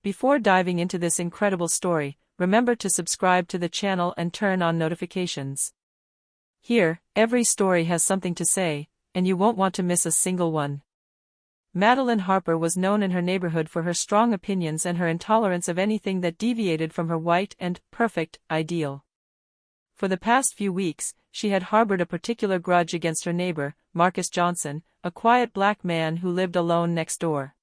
Before diving into this incredible story, remember to subscribe to the channel and turn on notifications. Here, every story has something to say, and you won't want to miss a single one. Madeline Harper was known in her neighborhood for her strong opinions and her intolerance of anything that deviated from her white and perfect ideal. For the past few weeks, she had harbored a particular grudge against her neighbor, Marcus Johnson, a quiet black man who lived alone next door.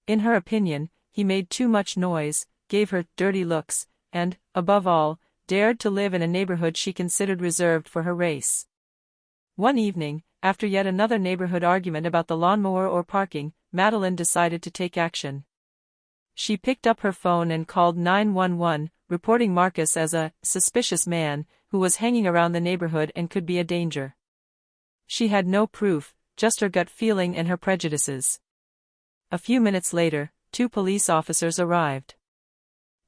In her opinion, he made too much noise, gave her dirty looks, and, above all, dared to live in a neighborhood she considered reserved for her race. One evening, after yet another neighborhood argument about the lawnmower or parking, Madeline decided to take action. She picked up her phone and called 911, reporting Marcus as a suspicious man who was hanging around the neighborhood and could be a danger. She had no proof, just her gut feeling and her prejudices. A few minutes later, 2 police officers arrived.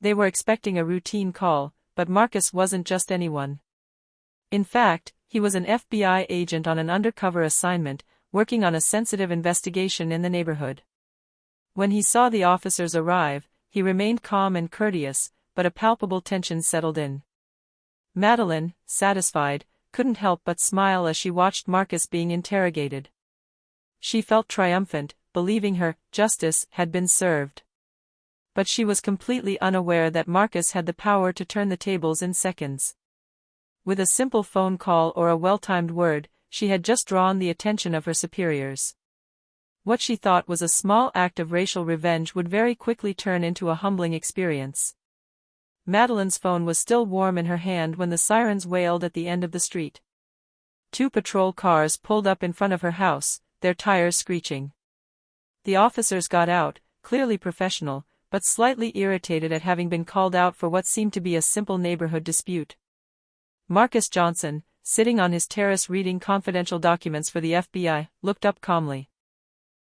They were expecting a routine call, but Marcus wasn't just anyone. In fact, he was an FBI agent on an undercover assignment, working on a sensitive investigation in the neighborhood. When he saw the officers arrive, he remained calm and courteous, but a palpable tension settled in. Madeline, satisfied, couldn't help but smile as she watched Marcus being interrogated. She felt triumphant, believing her justice had been served. But she was completely unaware that Marcus had the power to turn the tables in seconds. With a simple phone call or a well-timed word, she had just drawn the attention of her superiors. What she thought was a small act of racial revenge would very quickly turn into a humbling experience. Madeline's phone was still warm in her hand when the sirens wailed at the end of the street. 2 patrol cars pulled up in front of her house, their tires screeching. The officers got out, clearly professional, but slightly irritated at having been called out for what seemed to be a simple neighborhood dispute. Marcus Johnson, sitting on his terrace reading confidential documents for the FBI, looked up calmly.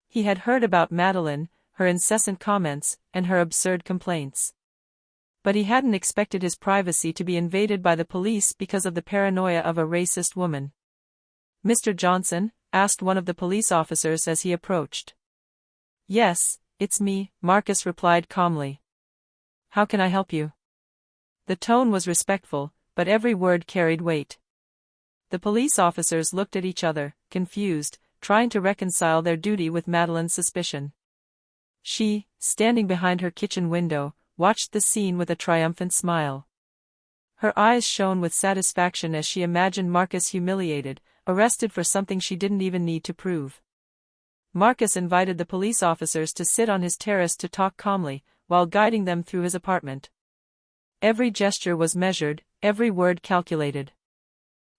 He had heard about Madeline, her incessant comments, and her absurd complaints. But he hadn't expected his privacy to be invaded by the police because of the paranoia of a racist woman. "Mr. Johnson?" asked one of the police officers as he approached. "Yes, it's me," Marcus replied calmly. "How can I help you?" The tone was respectful, but every word carried weight. The police officers looked at each other, confused, trying to reconcile their duty with Madeline's suspicion. She, standing behind her kitchen window, watched the scene with a triumphant smile. Her eyes shone with satisfaction as she imagined Marcus humiliated, arrested for something she didn't even need to prove. Marcus invited the police officers to sit on his terrace to talk calmly, while guiding them through his apartment. Every gesture was measured, every word calculated.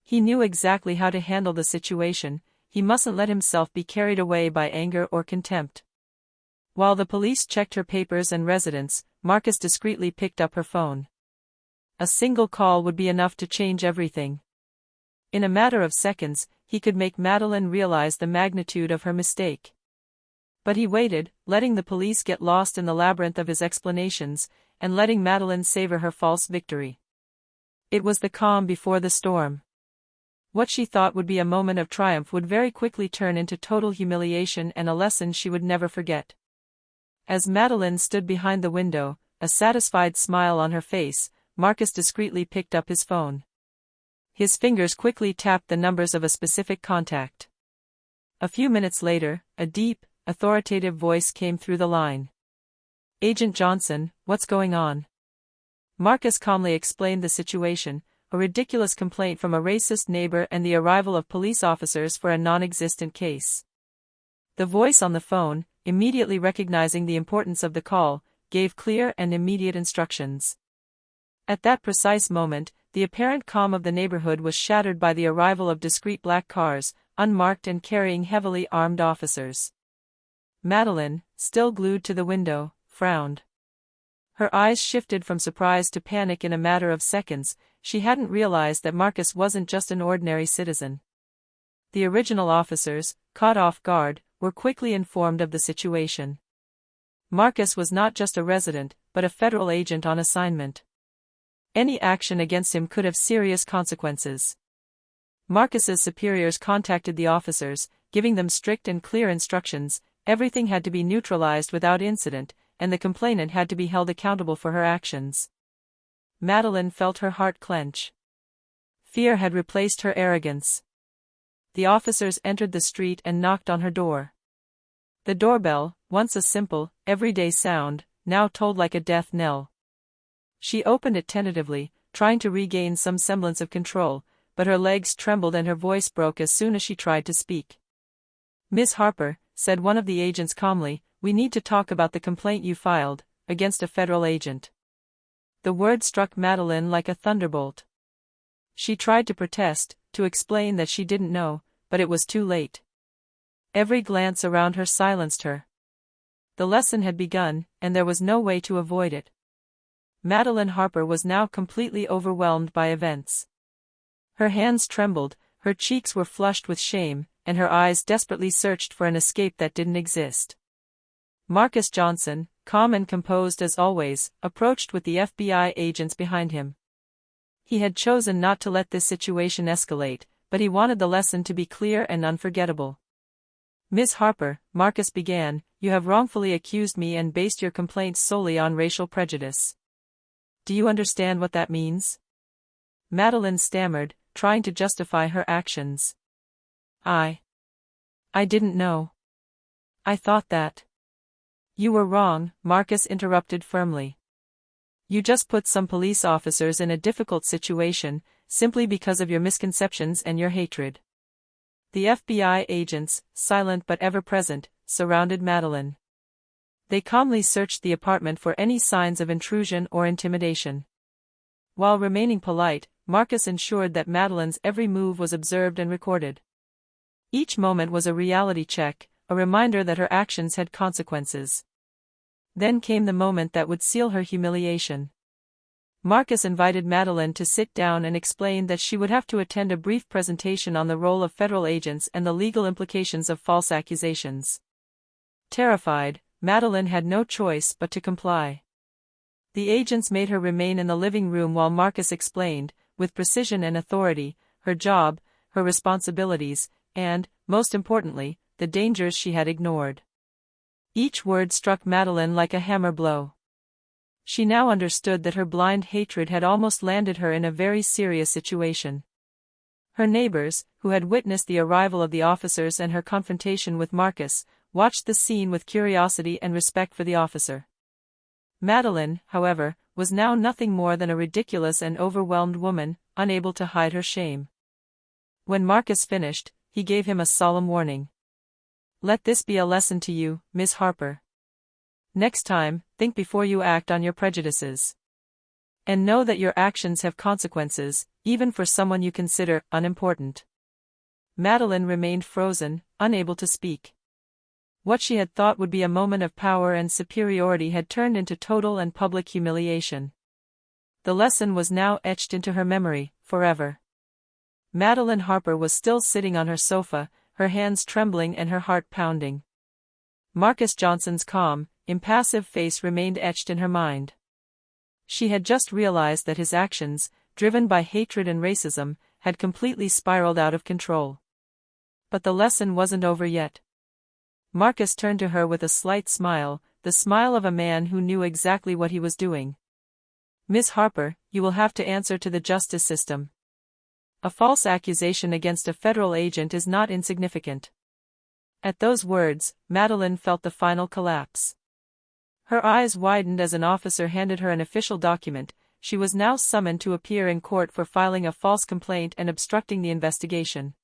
He knew exactly how to handle the situation. He mustn't let himself be carried away by anger or contempt. While the police checked her papers and residence, Marcus discreetly picked up her phone. A single call would be enough to change everything. In a matter of seconds, he could make Madeline realize the magnitude of her mistake. But he waited, letting the police get lost in the labyrinth of his explanations, and letting Madeline savor her false victory. It was the calm before the storm. What she thought would be a moment of triumph would very quickly turn into total humiliation and a lesson she would never forget. As Madeline stood behind the window, a satisfied smile on her face, Marcus discreetly picked up his phone. His fingers quickly tapped the numbers of a specific contact. A few minutes later, a deep, authoritative voice came through the line. "Agent Johnson, what's going on?" Marcus calmly explained the situation, a ridiculous complaint from a racist neighbor and the arrival of police officers for a non-existent case. The voice on the phone, immediately recognizing the importance of the call, gave clear and immediate instructions. At that precise moment, the apparent calm of the neighborhood was shattered by the arrival of discreet black cars, unmarked and carrying heavily armed officers. Madeline, still glued to the window, frowned. Her eyes shifted from surprise to panic in a matter of seconds. She hadn't realized that Marcus wasn't just an ordinary citizen. The original officers, caught off guard, were quickly informed of the situation. Marcus was not just a resident, but a federal agent on assignment. Any action against him could have serious consequences. Marcus's superiors contacted the officers, giving them strict and clear instructions. Everything had to be neutralized without incident, and the complainant had to be held accountable for her actions. Madeline felt her heart clench. Fear had replaced her arrogance. The officers entered the street and knocked on her door. The doorbell, once a simple, everyday sound, now tolled like a death knell. She opened it tentatively, trying to regain some semblance of control, but her legs trembled and her voice broke as soon as she tried to speak. "Miss Harper," said one of the agents calmly, "we need to talk about the complaint you filed against a federal agent." The word struck Madeline like a thunderbolt. She tried to protest, to explain that she didn't know, but it was too late. Every glance around her silenced her. The lesson had begun, and there was no way to avoid it. Madeline Harper was now completely overwhelmed by events. Her hands trembled, her cheeks were flushed with shame, and her eyes desperately searched for an escape that didn't exist. Marcus Johnson, calm and composed as always, approached with the FBI agents behind him. He had chosen not to let this situation escalate, but he wanted the lesson to be clear and unforgettable. "Ms. Harper," Marcus began, "you have wrongfully accused me and based your complaints solely on racial prejudice. Do you understand what that means?" Madeline stammered, trying to justify her actions. I didn't know. I thought that." "You were wrong," Marcus interrupted firmly. "You just put some police officers in a difficult situation, simply because of your misconceptions and your hatred." The FBI agents, silent but ever-present, surrounded Madeline. They calmly searched the apartment for any signs of intrusion or intimidation. While remaining polite, Marcus ensured that Madeline's every move was observed and recorded. Each moment was a reality check, a reminder that her actions had consequences. Then came the moment that would seal her humiliation. Marcus invited Madeline to sit down and explained that she would have to attend a brief presentation on the role of federal agents and the legal implications of false accusations. Terrified, Madeline had no choice but to comply. The agents made her remain in the living room while Marcus explained, with precision and authority, her job, her responsibilities, and, most importantly, the dangers she had ignored. Each word struck Madeline like a hammer blow. She now understood that her blind hatred had almost landed her in a very serious situation. Her neighbors, who had witnessed the arrival of the officers and her confrontation with Marcus, watched the scene with curiosity and respect for the officer. Madeline, however, was now nothing more than a ridiculous and overwhelmed woman, unable to hide her shame. When Marcus finished, he gave him a solemn warning. "Let this be a lesson to you, Miss Harper. Next time, think before you act on your prejudices. And know that your actions have consequences, even for someone you consider unimportant." Madeline remained frozen, unable to speak. What she had thought would be a moment of power and superiority had turned into total and public humiliation. The lesson was now etched into her memory, forever. Madeline Harper was still sitting on her sofa, her hands trembling and her heart pounding. Marcus Johnson's calm, impassive face remained etched in her mind. She had just realized that his actions, driven by hatred and racism, had completely spiraled out of control. But the lesson wasn't over yet. Marcus turned to her with a slight smile, the smile of a man who knew exactly what he was doing. "Miss Harper, you will have to answer to the justice system. A false accusation against a federal agent is not insignificant." At those words, Madeline felt the final collapse. Her eyes widened as an officer handed her an official document. She was now summoned to appear in court for filing a false complaint and obstructing the investigation.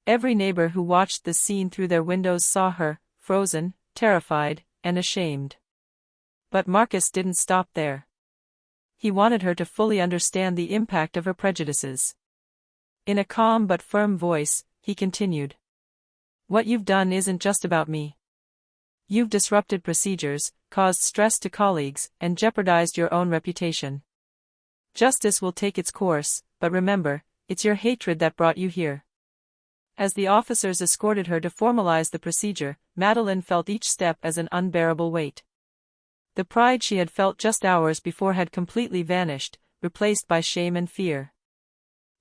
Every neighbor who watched the scene through their windows saw her, frozen, terrified, and ashamed. But Marcus didn't stop there. He wanted her to fully understand the impact of her prejudices. In a calm but firm voice, he continued. "What you've done isn't just about me. You've disrupted procedures, caused stress to colleagues, and jeopardized your own reputation. Justice will take its course, but remember, it's your hatred that brought you here." As the officers escorted her to formalize the procedure, Madeline felt each step as an unbearable weight. The pride she had felt just hours before had completely vanished, replaced by shame and fear.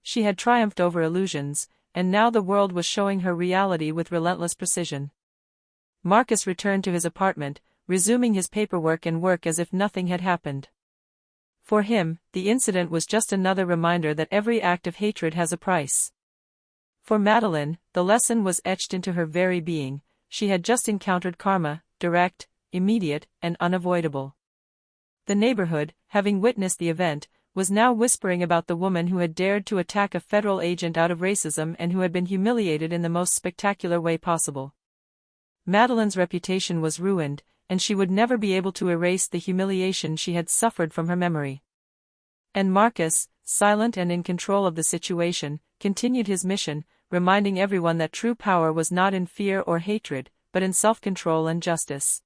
She had triumphed over illusions, and now the world was showing her reality with relentless precision. Marcus returned to his apartment, resuming his paperwork and work as if nothing had happened. For him, the incident was just another reminder that every act of hatred has a price. For Madeline, the lesson was etched into her very being. She had just encountered karma, direct, immediate, and unavoidable. The neighborhood, having witnessed the event, was now whispering about the woman who had dared to attack a federal agent out of racism and who had been humiliated in the most spectacular way possible. Madeline's reputation was ruined, and she would never be able to erase the humiliation she had suffered from her memory. And Marcus, silent and in control of the situation, continued his mission, reminding everyone that true power was not in fear or hatred, but in self-control and justice.